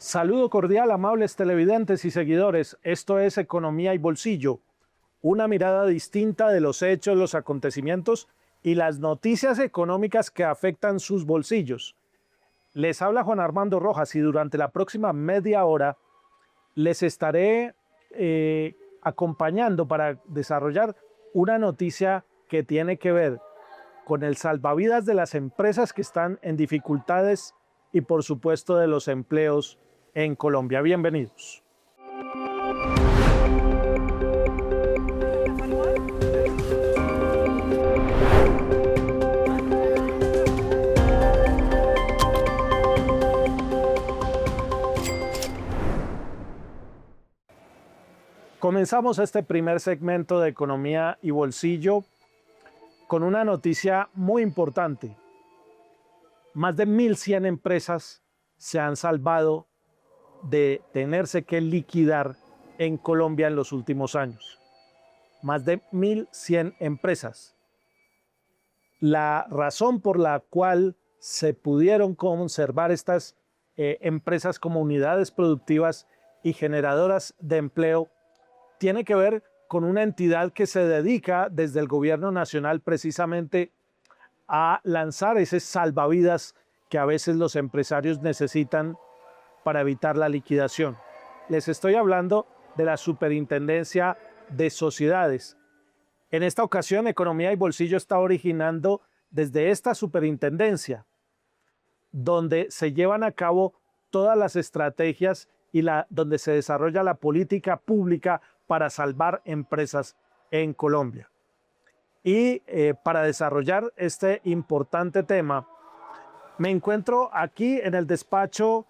Saludo cordial, amables televidentes y seguidores. Esto es Economía y Bolsillo, una mirada distinta de los hechos, los acontecimientos y las noticias económicas que afectan sus bolsillos. Les habla Juan Armando Rojas y durante la próxima media hora les estaré acompañando para desarrollar una noticia que tiene que ver con el salvavidas de las empresas que están en dificultades y por supuesto de los empleos en Colombia. Bienvenidos. Comenzamos este primer segmento de Economía y Bolsillo con una noticia muy importante. Más de 1.100 empresas se han salvado de tenerse que liquidar en Colombia en los últimos años. Más de 1.100 empresas. La razón por la cual se pudieron conservar estas empresas como unidades productivas y generadoras de empleo tiene que ver con una entidad que se dedica desde el gobierno nacional precisamente a lanzar ese salvavidas que a veces los empresarios necesitan para evitar la liquidación. Les estoy hablando de la Superintendencia de Sociedades. En esta ocasión, Economía y Bolsillo está originando desde esta superintendencia, donde se llevan a cabo todas las estrategias y donde se desarrolla la política pública para salvar empresas en Colombia. Y para desarrollar este importante tema, me encuentro aquí en el despacho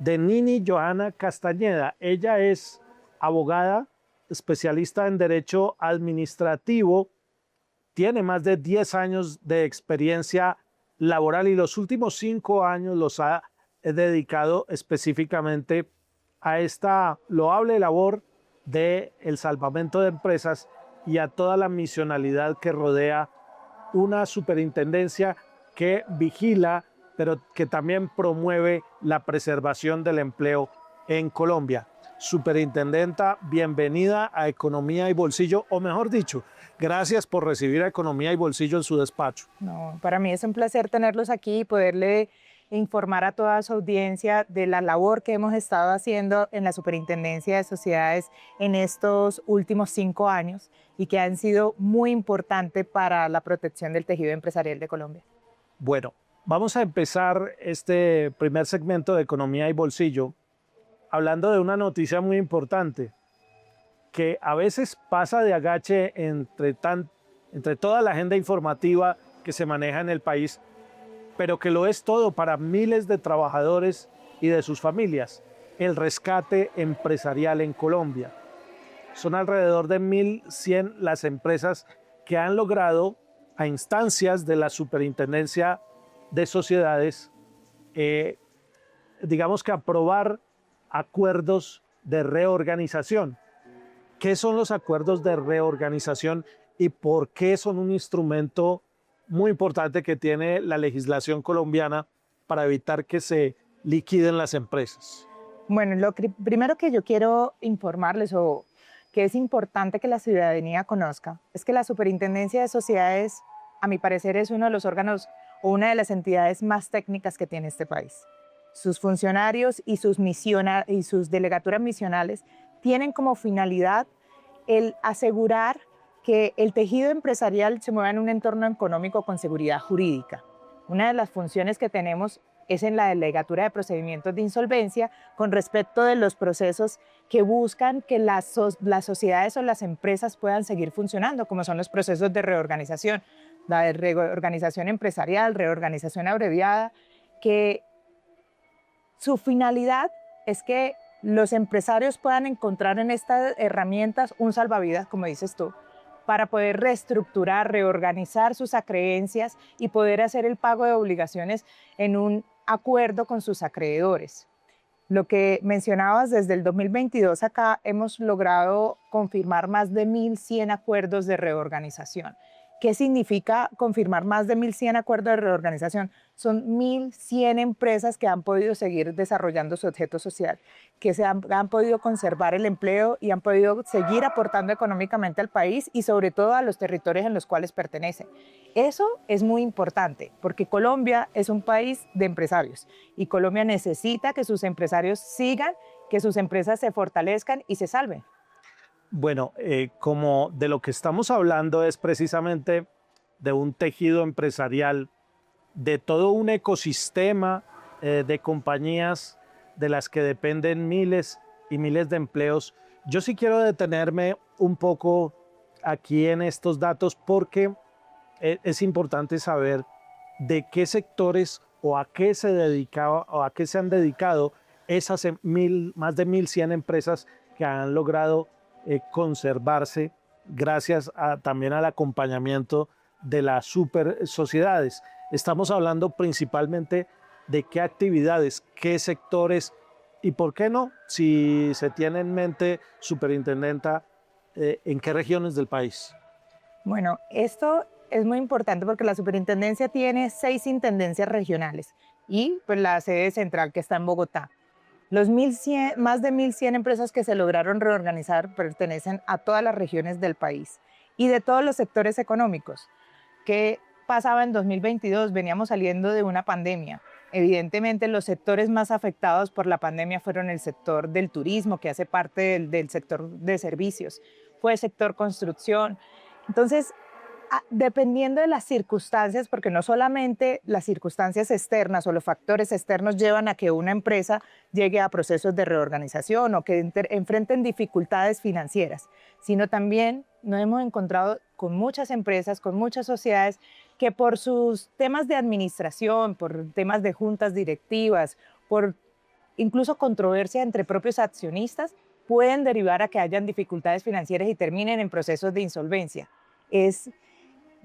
de Nini Johanna Castañeda. Ella es abogada, especialista en Derecho Administrativo, tiene más de 10 años de experiencia laboral y los últimos 5 años los ha dedicado específicamente a esta loable labor del salvamento de empresas y a toda la misionalidad que rodea una superintendencia que vigila, pero que también promueve la preservación del empleo en Colombia. Superintendenta, bienvenida a Economía y Bolsillo, o mejor dicho, gracias por recibir a Economía y Bolsillo en su despacho. No, para mí es un placer tenerlos aquí y poderle informar a toda su audiencia de la labor que hemos estado haciendo en la Superintendencia de Sociedades en estos últimos 5 años y que han sido muy importantes para la protección del tejido empresarial de Colombia. Bueno, vamos a empezar este primer segmento de Economía y Bolsillo hablando de una noticia muy importante que a veces pasa de agache entre toda la agenda informativa que se maneja en el país, pero que lo es todo para miles de trabajadores y de sus familias, el rescate empresarial en Colombia. Son alrededor de 1.100 las empresas que han logrado, a instancias de la Superintendencia de Sociedades, digamos que aprobar acuerdos de reorganización. ¿Qué son los acuerdos de reorganización y por qué son un instrumento muy importante que tiene la legislación colombiana para evitar que se liquiden las empresas? Bueno, lo primero que yo quiero informarles o que es importante que la ciudadanía conozca es que la Superintendencia de Sociedades, a mi parecer, es uno de los órganos o una de las entidades más técnicas que tiene este país. Sus funcionarios y sus delegaturas misionales tienen como finalidad el asegurar que el tejido empresarial se mueva en un entorno económico con seguridad jurídica. Una de las funciones que tenemos es en la delegatura de procedimientos de insolvencia con respecto de los procesos que buscan que las sociedades o las empresas puedan seguir funcionando, como son los procesos de reorganización, la de reorganización empresarial, reorganización abreviada, que su finalidad es que los empresarios puedan encontrar en estas herramientas un salvavidas, como dices tú, para poder reestructurar, reorganizar sus acreencias y poder hacer el pago de obligaciones en un acuerdo con sus acreedores. Lo que mencionabas, desde el 2022 acá hemos logrado confirmar más de 1.100 acuerdos de reorganización ¿Qué significa confirmar más de 1.100 acuerdos de reorganización? Son 1.100 empresas que han podido seguir desarrollando su objeto social, que han podido conservar el empleo y han podido seguir aportando económicamente al país y sobre todo a los territorios en los cuales pertenecen. Eso es muy importante porque Colombia es un país de empresarios y Colombia necesita que sus empresarios sigan, que sus empresas se fortalezcan y se salven. Bueno, como de lo que estamos hablando es precisamente de un tejido empresarial, de todo un ecosistema de compañías de las que dependen miles y miles de empleos. Yo sí quiero detenerme un poco aquí en estos datos porque es importante saber de qué sectores o a qué se dedicaba o a qué se han dedicado esas más de 1.100 empresas que han logrado conservarse gracias también al acompañamiento de las super sociedades. Estamos hablando principalmente de qué actividades, qué sectores y por qué no, si se tiene en mente, superintendenta, en qué regiones del país. Bueno, esto es muy importante porque la superintendencia tiene 6 intendencias regionales y pues, la sede central que está en Bogotá. Más de 1.100 empresas que se lograron reorganizar pertenecen a todas las regiones del país y de todos los sectores económicos. ¿Qué pasaba en 2022? Veníamos saliendo de una pandemia. Evidentemente, los sectores más afectados por la pandemia fueron el sector del turismo, que hace parte del sector de servicios, fue el sector construcción. Entonces, dependiendo de las circunstancias, porque no solamente las circunstancias externas o los factores externos llevan a que una empresa llegue a procesos de reorganización o que enfrenten dificultades financieras, sino también nos hemos encontrado con muchas empresas, con muchas sociedades que por sus temas de administración, por temas de juntas directivas, por incluso controversia entre propios accionistas, pueden derivar a que hayan dificultades financieras y terminen en procesos de insolvencia. Es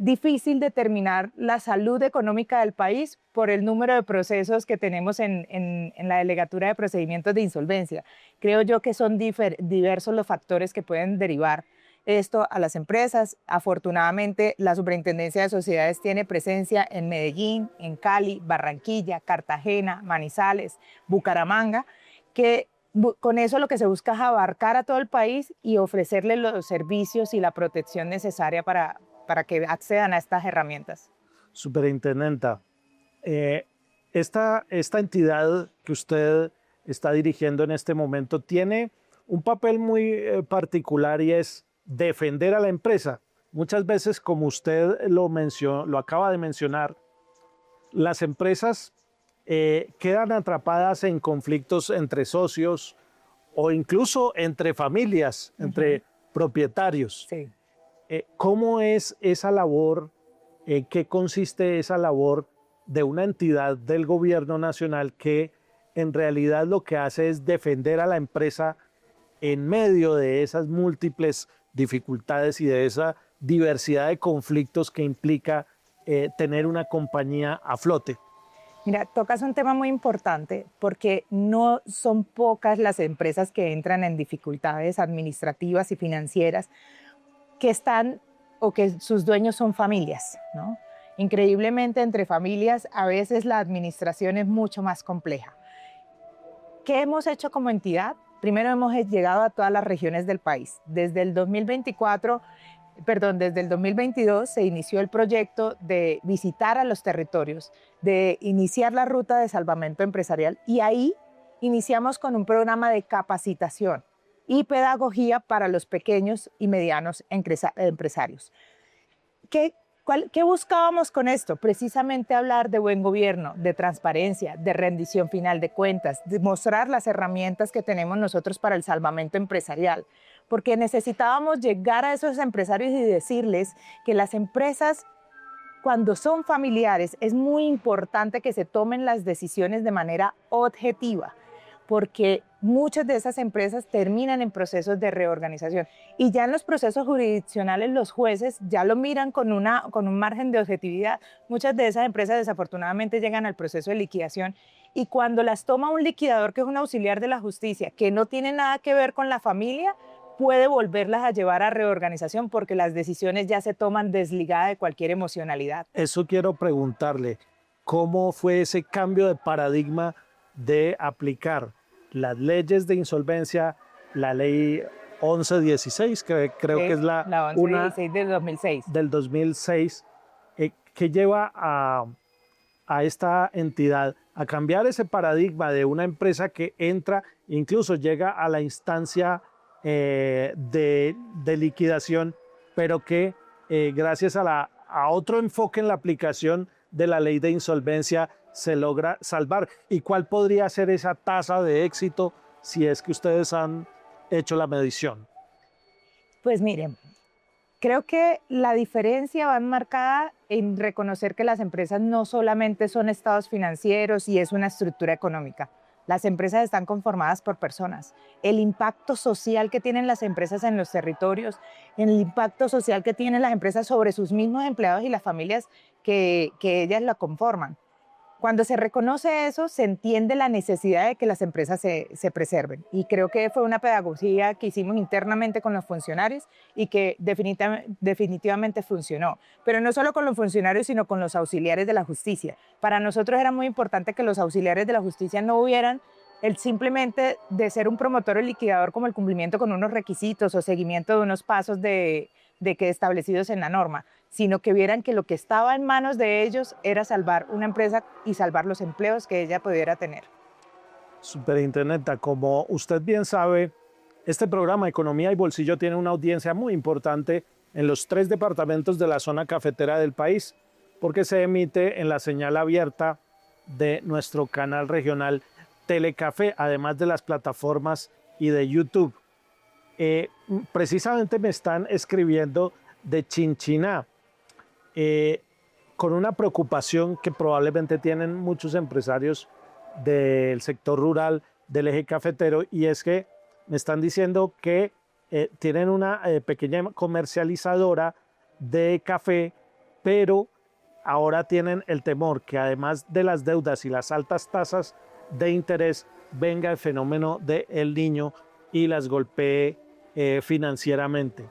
difícil determinar la salud económica del país por el número de procesos que tenemos en la Delegatura de Procedimientos de Insolvencia. Creo yo que son diversos los factores que pueden derivar esto a las empresas. Afortunadamente, la Superintendencia de Sociedades tiene presencia en Medellín, en Cali, Barranquilla, Cartagena, Manizales, Bucaramanga, que con eso lo que se busca es abarcar a todo el país y ofrecerle los servicios y la protección necesaria para que accedan a estas herramientas. Superintendenta, esta entidad que usted está dirigiendo en este momento tiene un papel muy particular y es defender a la empresa. Muchas veces, como usted lo acaba de mencionar, las empresas quedan atrapadas en conflictos entre socios o incluso entre familias, entre propietarios. Sí. ¿Cómo es esa labor? ¿Qué consiste esa labor de una entidad del gobierno nacional que en realidad lo que hace es defender a la empresa en medio de esas múltiples dificultades y de esa diversidad de conflictos que implica tener una compañía a flote? Mira, tocas un tema muy importante porque no son pocas las empresas que entran en dificultades administrativas y financieras que están o que sus dueños son familias, ¿no? Increíblemente, entre familias, a veces la administración es mucho más compleja. ¿Qué hemos hecho como entidad? Primero, hemos llegado a todas las regiones del país. Desde el 2022 se inició el proyecto de visitar a los territorios, de iniciar la ruta de salvamento empresarial y ahí iniciamos con un programa de capacitación y pedagogía para los pequeños y medianos empresarios. ¿Qué buscábamos con esto? Precisamente hablar de buen gobierno, de transparencia, de rendición final de cuentas, de mostrar las herramientas que tenemos nosotros para el salvamento empresarial, porque necesitábamos llegar a esos empresarios y decirles que las empresas, cuando son familiares, es muy importante que se tomen las decisiones de manera objetiva, porque muchas de esas empresas terminan en procesos de reorganización y ya en los procesos jurisdiccionales los jueces ya lo miran con un margen de objetividad. Muchas de esas empresas desafortunadamente llegan al proceso de liquidación y cuando las toma un liquidador que es un auxiliar de la justicia, que no tiene nada que ver con la familia, puede volverlas a llevar a reorganización porque las decisiones ya se toman desligadas de cualquier emocionalidad. Eso quiero preguntarle, ¿cómo fue ese cambio de paradigma de aplicar las leyes de insolvencia, la ley 1116, que creo que es La una 1116 del 2006. del 2006, que lleva a esta entidad a cambiar ese paradigma de una empresa que entra, incluso llega a la instancia de liquidación, pero que gracias a otro enfoque en la aplicación de la ley de insolvencia se logra salvar? ¿Y cuál podría ser esa tasa de éxito si es que ustedes han hecho la medición? Pues miren, creo que la diferencia va enmarcada en reconocer que las empresas no solamente son estados financieros y es una estructura económica. Las empresas están conformadas por personas. El impacto social que tienen las empresas en los territorios, el impacto social que tienen las empresas sobre sus mismos empleados y las familias que ellas la conforman. Cuando se reconoce eso, se entiende la necesidad de que las empresas se preserven. Y creo que fue una pedagogía que hicimos internamente con los funcionarios y que definitivamente funcionó. Pero no solo con los funcionarios, sino con los auxiliares de la justicia. Para nosotros era muy importante que los auxiliares de la justicia no hubieran el simplemente de ser un promotor o liquidador como el cumplimiento con unos requisitos o seguimiento de unos pasos que establecidos en la norma, sino que vieran que lo que estaba en manos de ellos era salvar una empresa y salvar los empleos que ella pudiera tener. Superintendenta, como usted bien sabe, este programa Economía y Bolsillo tiene una audiencia muy importante en los 3 departamentos de la zona cafetera del país, porque se emite en la señal abierta de nuestro canal regional Telecafé, además de las plataformas y de YouTube. Precisamente me están escribiendo de Chinchiná, con una preocupación que probablemente tienen muchos empresarios del sector rural del eje cafetero, y es que me están diciendo que tienen una pequeña comercializadora de café, pero ahora tienen el temor que además de las deudas y las altas tasas de interés venga el fenómeno de El Niño y las golpee financieramente.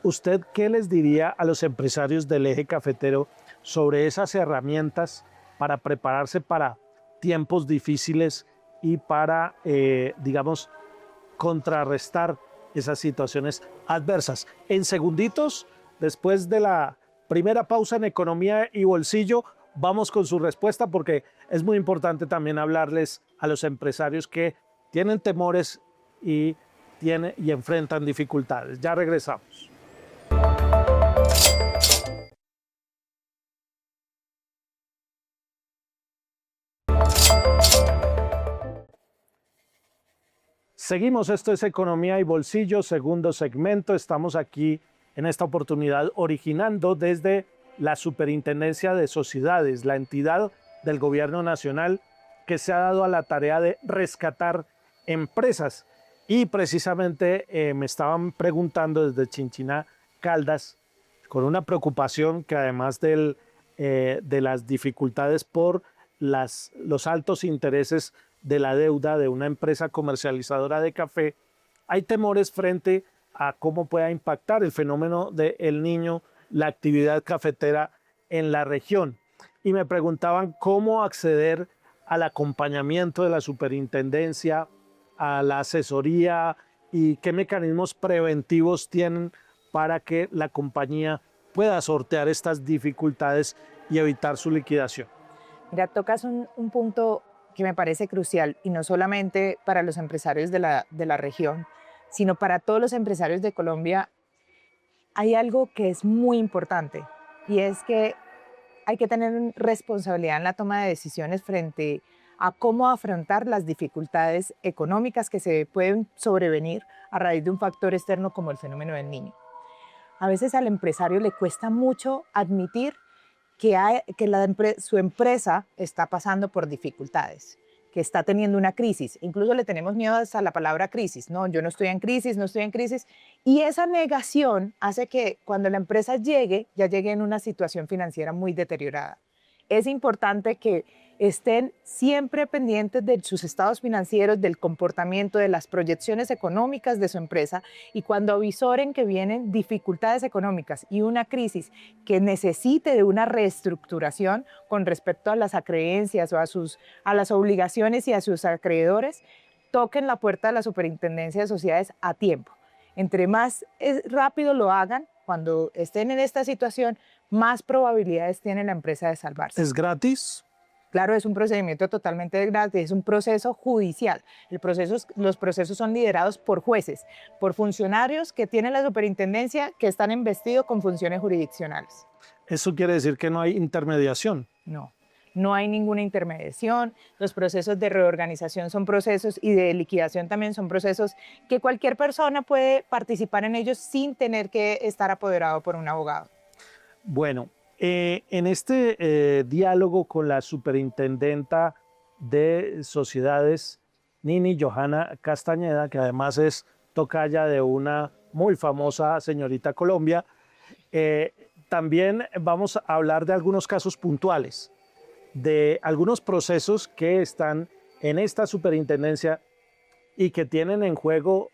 ¿Usted qué les diría a los empresarios del eje cafetero sobre esas herramientas para prepararse para tiempos difíciles y para, digamos, contrarrestar esas situaciones adversas? En segunditos, después de la primera pausa en Economía y Bolsillo, vamos con su respuesta, porque es muy importante también hablarles a los empresarios que tienen temores y enfrentan dificultades. Ya regresamos. Seguimos, esto es Economía y Bolsillo, segundo segmento. Estamos aquí en esta oportunidad originando desde la Superintendencia de Sociedades, la entidad del Gobierno Nacional que se ha dado a la tarea de rescatar empresas. Y precisamente me estaban preguntando desde Chinchiná, Caldas, con una preocupación que además de las dificultades por los altos intereses de la deuda de una empresa comercializadora de café, hay temores frente a cómo pueda impactar el fenómeno de El Niño, la actividad cafetera en la región. Y me preguntaban cómo acceder al acompañamiento de la superintendencia, a la asesoría y qué mecanismos preventivos tienen para que la compañía pueda sortear estas dificultades y evitar su liquidación. Mira, tocas un punto que me parece crucial, y no solamente para los empresarios de la región, sino para todos los empresarios de Colombia. Hay algo que es muy importante, y es que hay que tener responsabilidad en la toma de decisiones frente a cómo afrontar las dificultades económicas que se pueden sobrevenir a raíz de un factor externo como el fenómeno del Niño. A veces al empresario le cuesta mucho admitir que su empresa está pasando por dificultades, que está teniendo una crisis. Incluso le tenemos miedo hasta la palabra crisis. No, yo no estoy en crisis, no estoy en crisis. Y esa negación hace que cuando la empresa llegue, ya llegue en una situación financiera muy deteriorada. Es importante que estén siempre pendientes de sus estados financieros, del comportamiento, de las proyecciones económicas de su empresa, y cuando avisoren que vienen dificultades económicas y una crisis que necesite de una reestructuración con respecto a las acreencias o a las obligaciones y a sus acreedores, toquen la puerta de la Superintendencia de Sociedades a tiempo. Entre más rápido lo hagan, cuando estén en esta situación, más probabilidades tiene la empresa de salvarse. ¿Es gratis? Claro, es un procedimiento totalmente gratis, es un proceso judicial. Los procesos son liderados por jueces, por funcionarios que tienen la superintendencia que están investidos con funciones jurisdiccionales. ¿Eso quiere decir que no hay intermediación? No, no hay ninguna intermediación. Los procesos de reorganización son procesos y de liquidación también son procesos que cualquier persona puede participar en ellos sin tener que estar apoderado por un abogado. Bueno, en este diálogo con la superintendenta de sociedades, Nini Johanna Castañeda, que además es tocaya de una muy famosa señorita Colombia, también vamos a hablar de algunos casos puntuales, de algunos procesos que están en esta superintendencia y que tienen en juego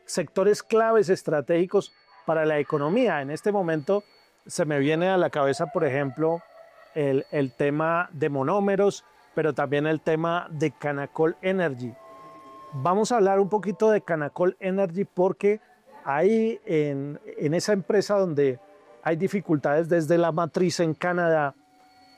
sectores claves estratégicos para la economía. En este momento se me viene a la cabeza, por ejemplo, el tema de monómeros, pero también el tema de Canacol Energy. Vamos a hablar un poquito de Canacol Energy porque ahí en esa empresa donde hay dificultades desde la matriz en Canadá,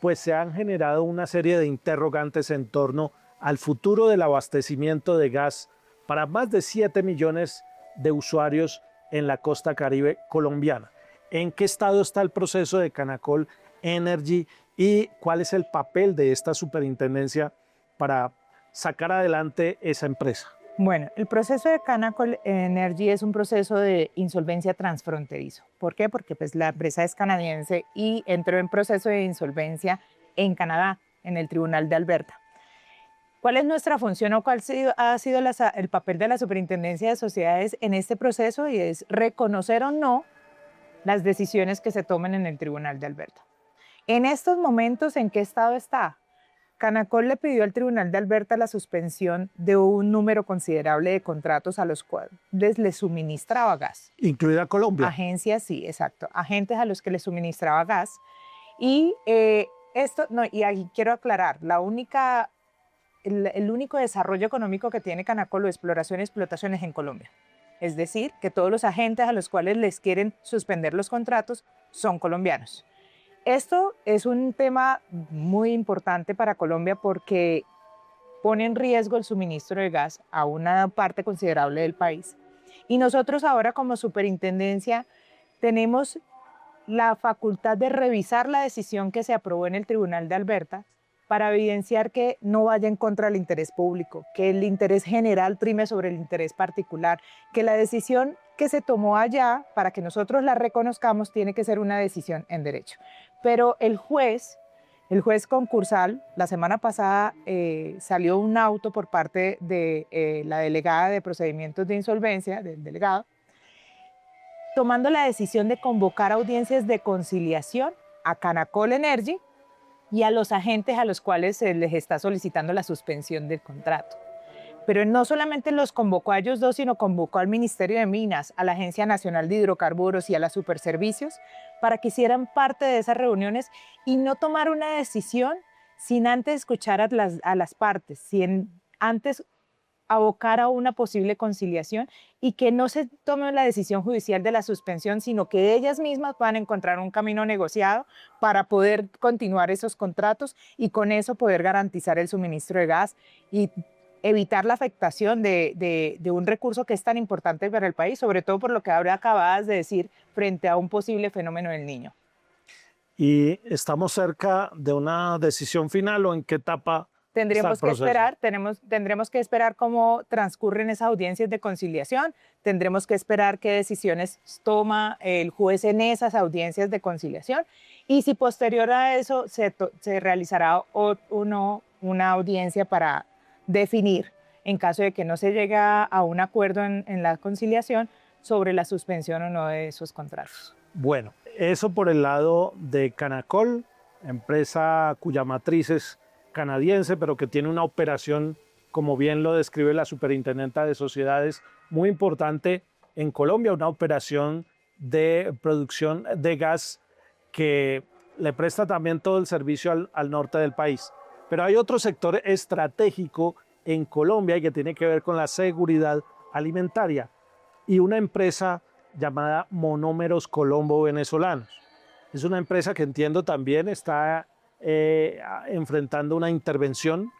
pues se han generado una serie de interrogantes en torno al futuro del abastecimiento de gas para más de 7 millones de usuarios en la costa caribe colombiana. ¿En qué estado está el proceso de Canacol Energy y cuál es el papel de esta superintendencia para sacar adelante esa empresa? Bueno, el proceso de Canacol Energy es un proceso de insolvencia transfronterizo. ¿Por qué? Porque pues, la empresa es canadiense y entró en proceso de insolvencia en Canadá, en el Tribunal de Alberta. ¿Cuál es nuestra función o cuál ha sido el papel de la Superintendencia de Sociedades en este proceso? Y es reconocer o no las decisiones que se tomen en el Tribunal de Alberta. En estos momentos, ¿en qué estado está? Canacol le pidió al Tribunal de Alberta la suspensión de un número considerable de contratos a los cuales le suministraba gas. ¿Incluida Colombia? Agencias, sí, exacto. Agentes a los que le suministraba gas. Y y aquí quiero aclarar, el único desarrollo económico que tiene Canacol o exploración y explotación es en Colombia. Es decir, que todos los agentes a los cuales les quieren suspender los contratos son colombianos. Esto es un tema muy importante para Colombia porque pone en riesgo el suministro de gas a una parte considerable del país. Y nosotros ahora como superintendencia tenemos la facultad de revisar la decisión que se aprobó en el Tribunal de Alberta para evidenciar que no vaya en contra del interés público, que el interés general prime sobre el interés particular, que la decisión que se tomó allá, para que nosotros la reconozcamos, tiene que ser una decisión en derecho. Pero el juez concursal, la semana pasada salió un auto por parte de la delegada de procedimientos de insolvencia, del delegado, tomando la decisión de convocar audiencias de conciliación a Canacol Energy y a los agentes a los cuales se les está solicitando la suspensión del contrato. Pero no solamente los convocó a ellos dos, sino convocó al Ministerio de Minas, a la Agencia Nacional de Hidrocarburos y a las Superservicios para que hicieran parte de esas reuniones y no tomar una decisión sin antes escuchar a las partes, sin antes abocar a una posible conciliación y que no se tome la decisión judicial de la suspensión, sino que ellas mismas puedan encontrar un camino negociado para poder continuar esos contratos y con eso poder garantizar el suministro de gas y evitar la afectación de un recurso que es tan importante para el país, sobre todo por lo que ahora acabas de decir frente a un posible fenómeno del Niño. ¿Y estamos cerca de una decisión final o en qué etapa? Tendremos que esperar cómo transcurren esas audiencias de conciliación, tendremos que esperar qué decisiones toma el juez en esas audiencias de conciliación y si posterior a eso se realizará una audiencia para definir, en caso de que no se llegue a un acuerdo en la conciliación, sobre la suspensión o no de esos contratos. Bueno, eso por el lado de Canacol empresa cuya matriz es canadiense, pero que tiene una operación, como bien lo describe la superintendenta de sociedades, muy importante en Colombia, una operación de producción de gas que le presta también todo el servicio al norte del país. Pero hay otro sector estratégico en Colombia y que tiene que ver con la seguridad alimentaria y una empresa llamada Monómeros Colombo Venezolanos. Es una empresa que entiendo también está enfrentando una intervención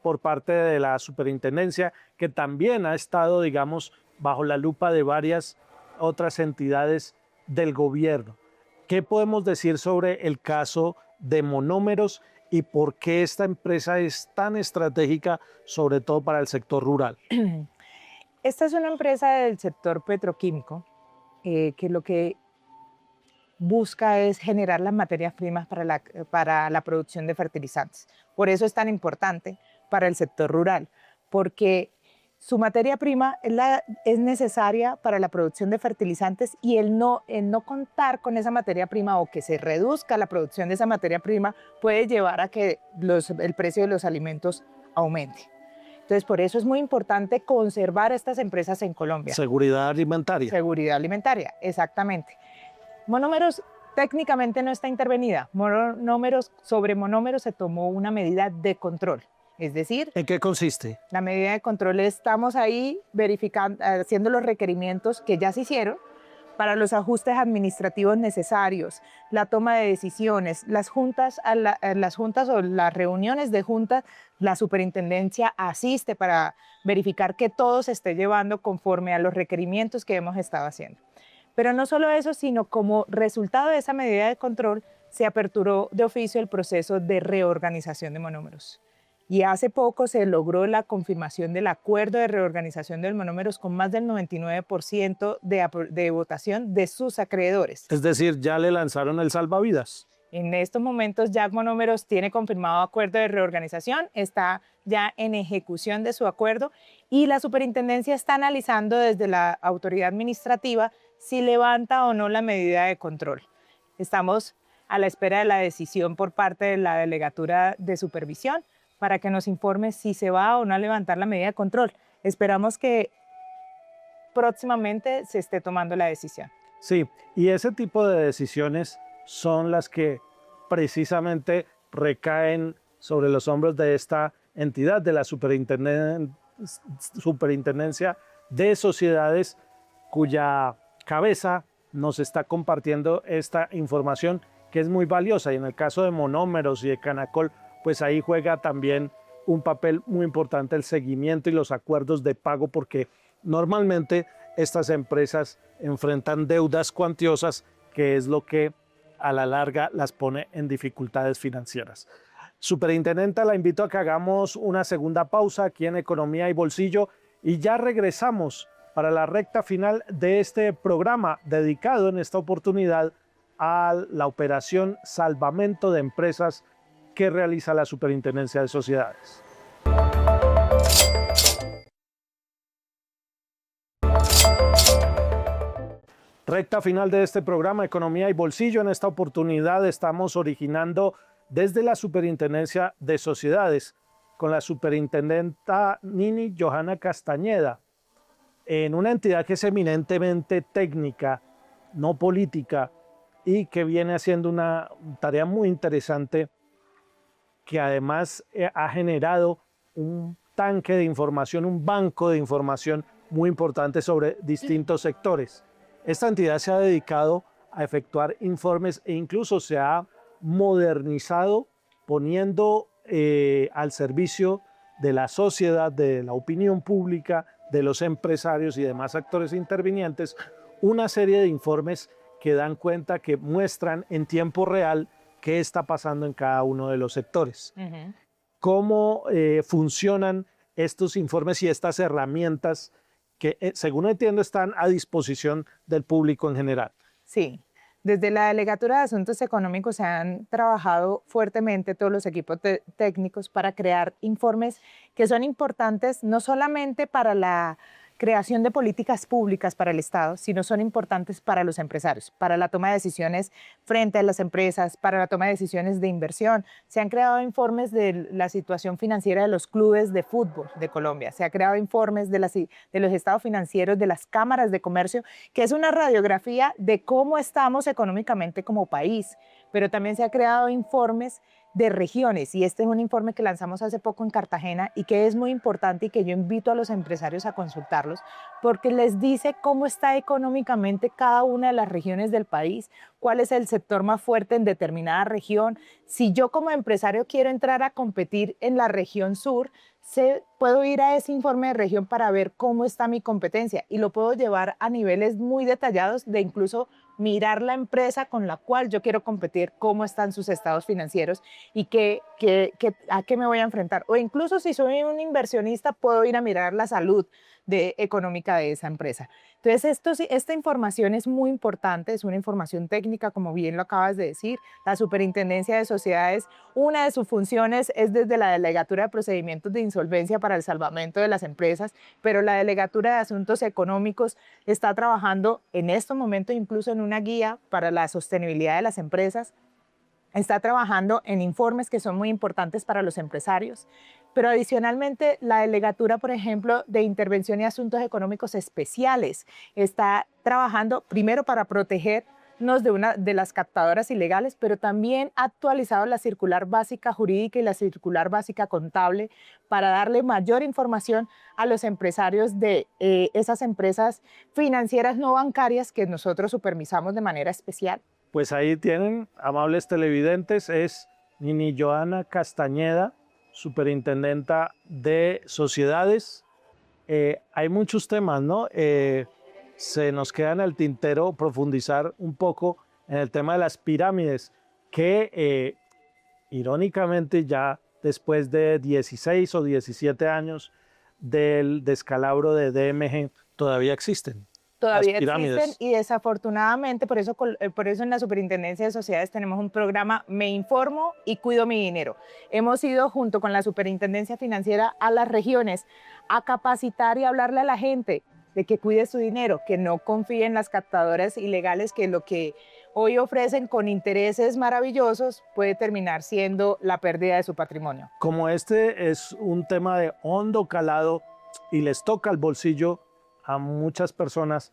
por parte de la superintendencia, que también ha estado, digamos, bajo la lupa de varias otras entidades del gobierno. ¿Qué podemos decir sobre el caso de Monómeros y por qué esta empresa es tan estratégica, sobre todo para el sector rural? Esta es una empresa del sector petroquímico que lo que busca es generar las materias primas para la producción de fertilizantes. Por eso es tan importante para el sector rural, porque su materia prima es necesaria para la producción de fertilizantes y el no contar con esa materia prima o que se reduzca la producción de esa materia prima puede llevar a que el precio de los alimentos aumente. Entonces, por eso es muy importante conservar estas empresas en Colombia. Seguridad alimentaria. Seguridad alimentaria, exactamente. Monómeros técnicamente no está intervenida. Sobre Monómeros se tomó una medida de control. Es decir, ¿en qué consiste? La medida de control, estamos ahí verificando, haciendo los requerimientos que ya se hicieron para los ajustes administrativos necesarios, la toma de decisiones, las juntas o las reuniones de juntas, la superintendencia asiste para verificar que todo se esté llevando conforme a los requerimientos que hemos estado haciendo. Pero no solo eso, sino como resultado de esa medida de control, se aperturó de oficio el proceso de reorganización de Monómeros. Y hace poco se logró la confirmación del acuerdo de reorganización de Monómeros con más del 99% de votación de sus acreedores. Es decir, ya le lanzaron el salvavidas. En estos momentos ya Monómeros tiene confirmado acuerdo de reorganización, está ya en ejecución de su acuerdo y la superintendencia está analizando desde la autoridad administrativa si levanta o no la medida de control. Estamos a la espera de la decisión por parte de la delegatura de supervisión para que nos informe si se va o no a levantar la medida de control. Esperamos que próximamente se esté tomando la decisión. Sí, y ese tipo de decisiones son las que precisamente recaen sobre los hombros de esta entidad, de la Superintendencia de Sociedades, cuya cabeza nos está compartiendo esta información que es muy valiosa. Y en el caso de Monómeros y de Canacol, pues ahí juega también un papel muy importante el seguimiento y los acuerdos de pago, porque normalmente estas empresas enfrentan deudas cuantiosas, que es lo que a la larga las pone en dificultades financieras. Superintendenta, la invito a que hagamos una segunda pausa aquí en Economía y Bolsillo y ya regresamos para la recta final de este programa dedicado en esta oportunidad a la operación Salvamento de Empresas que realiza la Superintendencia de Sociedades. Recta final de este programa Economía y Bolsillo. En esta oportunidad estamos originando desde la Superintendencia de Sociedades con la superintendenta Nini Johanna Castañeda, en una entidad que es eminentemente técnica, no política, y que viene haciendo una tarea muy interesante, que además ha generado un tanque de información, un banco de información muy importante sobre distintos sectores. Esta entidad se ha dedicado a efectuar informes e incluso se ha modernizado poniendo al servicio de la sociedad, de la opinión pública, de los empresarios y demás actores intervinientes, una serie de informes que dan cuenta, que muestran en tiempo real qué está pasando en cada uno de los sectores. Cómo funcionan estos informes y estas herramientas que, según entiendo, están a disposición del público en general. Sí, desde la Delegatura de Asuntos Económicos se han trabajado fuertemente todos los equipos técnicos para crear informes que son importantes no solamente para creación de políticas públicas para el Estado, sino son importantes para los empresarios, para la toma de decisiones frente a las empresas, para la toma de decisiones de inversión. Se han creado informes de la situación financiera de los clubes de fútbol de Colombia, se han creado informes de los estados financieros de las cámaras de comercio, que es una radiografía de cómo estamos económicamente como país, pero también se han creado informes de regiones, y este es un informe que lanzamos hace poco en Cartagena y que es muy importante y que yo invito a los empresarios a consultarlos porque les dice cómo está económicamente cada una de las regiones del país, cuál es el sector más fuerte en determinada región. Si yo como empresario quiero entrar a competir en la región sur, puedo ir a ese informe de región para ver cómo está mi competencia y lo puedo llevar a niveles muy detallados de incluso mirar la empresa con la cual yo quiero competir, cómo están sus estados financieros y a qué me voy a enfrentar. O incluso si soy un inversionista, puedo ir a mirar la salud económica de esa empresa. Entonces, esta información es muy importante, es una información técnica, como bien lo acabas de decir. La Superintendencia de Sociedades, una de sus funciones es desde la Delegatura de Procedimientos de Insolvencia para el salvamento de las empresas, pero la Delegatura de Asuntos Económicos está trabajando en estos momentos incluso en una guía para la sostenibilidad de las empresas. Está trabajando en informes que son muy importantes para los empresarios, pero adicionalmente la Delegatura, por ejemplo, de Intervención y Asuntos Económicos Especiales está trabajando primero para protegernos de las captadoras ilegales, pero también ha actualizado la circular básica jurídica y la circular básica contable para darle mayor información a los empresarios de esas empresas financieras no bancarias que nosotros supervisamos de manera especial. Pues ahí tienen, amables televidentes, es Nini Johanna Castañeda, superintendenta de sociedades. Hay muchos temas, ¿no? Se nos queda en el tintero profundizar un poco en el tema de las pirámides, que irónicamente ya después de 16 o 17 años del descalabro de DMG todavía existen. Todavía existen y desafortunadamente por eso en la Superintendencia de Sociedades tenemos un programa Me Informo y Cuido mi Dinero. Hemos ido junto con la Superintendencia Financiera a las regiones a capacitar y hablarle a la gente de que cuide su dinero, que no confíe en las captadoras ilegales, que lo que hoy ofrecen con intereses maravillosos puede terminar siendo la pérdida de su patrimonio. Como este es un tema de hondo calado y les toca el bolsillo a muchas personas,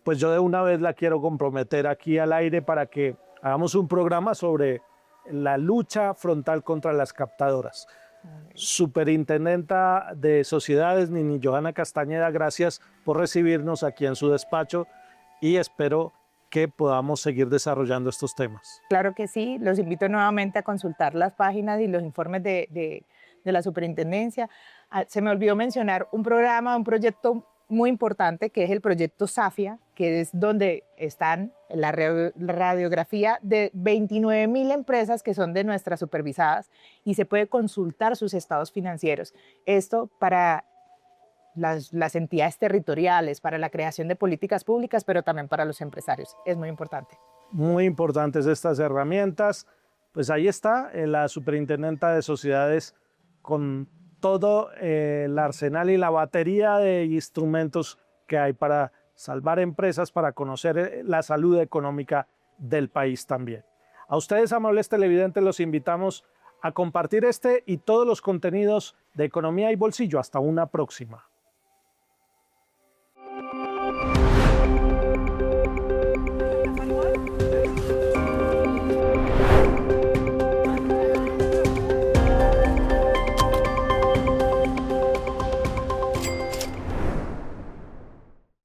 pues yo de una vez la quiero comprometer aquí al aire para que hagamos un programa sobre la lucha frontal contra las captadoras. Superintendenta de Sociedades, Nini Johanna Castañeda, gracias por recibirnos aquí en su despacho y espero que podamos seguir desarrollando estos temas. Claro que sí, los invito nuevamente a consultar las páginas y los informes de la Superintendencia. Se me olvidó mencionar un proyecto muy importante, que es el proyecto SAFIA, que es donde están la radiografía de 29.000 empresas que son de nuestras supervisadas y se puede consultar sus estados financieros. Esto para las entidades territoriales, para la creación de políticas públicas, pero también para los empresarios. Es muy importante. Muy importantes estas herramientas. Pues ahí está la Superintendenta de Sociedades con todo el arsenal y la batería de instrumentos que hay para salvar empresas, para conocer la salud económica del país también. A ustedes, amables televidentes, los invitamos a compartir este y todos los contenidos de Economía y Bolsillo. Hasta una próxima.